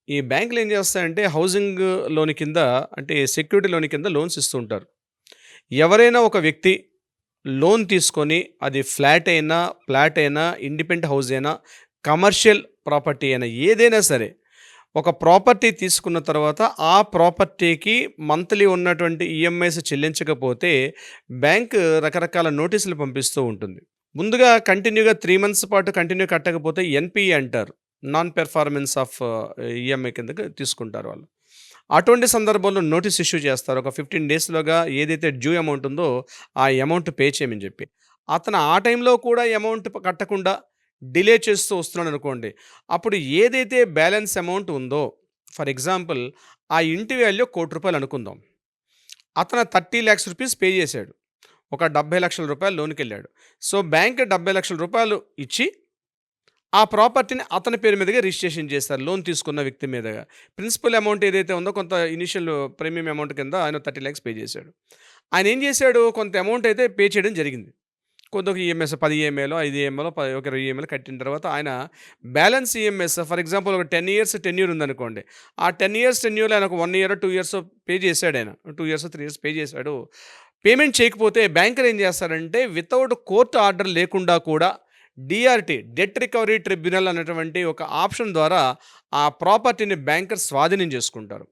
ఈ బ్యాంకులు ఏం చేస్తాయంటే హౌసింగ్ లోన్ కింద అంటే సెక్యూరిటీ లోన్ కింద లోన్స్ ఇస్తూ ఉంటారు. ఎవరైనా ఒక వ్యక్తి లోన్ తీసుకొని అది ఫ్లాట్ అయినా, ఇండిపెండెంట్ హౌస్ అయినా, కమర్షియల్ ప్రాపర్టీ అయినా ఏదైనా సరే, ఒక ప్రాపర్టీ తీసుకున్న తర్వాత ఆ ప్రాపర్టీకి మంత్లీ ఉన్నటువంటి ఈఎంఐస్ చెల్లించకపోతే బ్యాంక్ రకరకాల నోటీసులు పంపిస్తూ ఉంటుంది. ముందుగా కంటిన్యూగా 3 మంత్స్ పాటు కంటిన్యూ కట్టకపోతే ఎన్‌పీఏ అంటారు. నాన్ పెర్ఫార్మెన్స్ ఆఫ్ ఈఎంఐ కిందకి తీసుకుంటారు వాళ్ళు. అటువంటి సందర్భంలో నోటీస్ ఇష్యూ చేస్తారు. ఒక 15 డేస్‌లోగా ఏదైతే డ్యూ అమౌంట్ ఉందో, ఆ అమౌంట్ పే చేయమని జెప్పి. అతను ఆ టైంలో కూడా అమౌంట్ కట్టకుండా డిలే చేస్తూ వస్తున్నాడనుకోండి, అప్పుడు ఏదైతే బ్యాలెన్స్ అమౌంట్ ఉందో, ఫర్ ఎగ్జాంపుల్ ఆ ఇంటి వాల్యూ రూ. 1,00,00,000 అనుకుందాం. అతను 30,00,000 పే చేశాడు. ఒక రూ. 70,00,000 లోన్‌కెళ్ళాడు. సో, బ్యాంక్ రూ. 70,00,000 ఇచ్చి, ఆ ప్రాపర్టీని అతని పేరు మీదుగా రిజిస్ట్రేషన్ చేశారు. లోన్ తీసుకున్న వ్యక్తి మీదుగా. ప్రిన్సిపల్ అమౌంట్ ఏదైతే ఉందో కొంత ఇనీషియల్ ప్రీమియం అమౌంట్ కింద ఆయన 30,00,000 పే చేశాడు. ఆయన ఏం చేశాడు కొంత అమౌంట్ అయితే పే చేయడం జరిగింది. కొద్దిగా ఈఎంఐస్ 10 ఈఎంఐలో, 5 ఈఎంఐలో, ఒక 20 ఈఎంఐలు కట్టిన తర్వాత ఆయన బ్యాలెన్స్ ఈఎంఐస్ ఫర్ ఎగ్జాంపుల్ ఒక 10 ఇయర్స్ టెన్యూర్ ఉందనుకోండి. ఆ 10 ఇయర్స్ టెన్యూర్‌లో ఆయన ఒక 1 ఇయరో, 2 ఇయర్సో పే చేశాడాయన. 2 ఇయర్సో, 3 ఇయర్స్ పే చేశాడు. పేమెంట్ చేయకపోతే బ్యాంకర్ ఏం చేస్తారంటే వితౌట్ కోర్ట్ ఆర్డర్ లేకుండా కూడా డీఆర్‌టీ డెట్ రికవరీ ట్రిబ్యునల్ అనేటువంటి ఒక ఆప్షన్ ద్వారా ఆ ప్రాపర్టీని బ్యాంకర్ స్వాధీనం చేసుకుంటారు.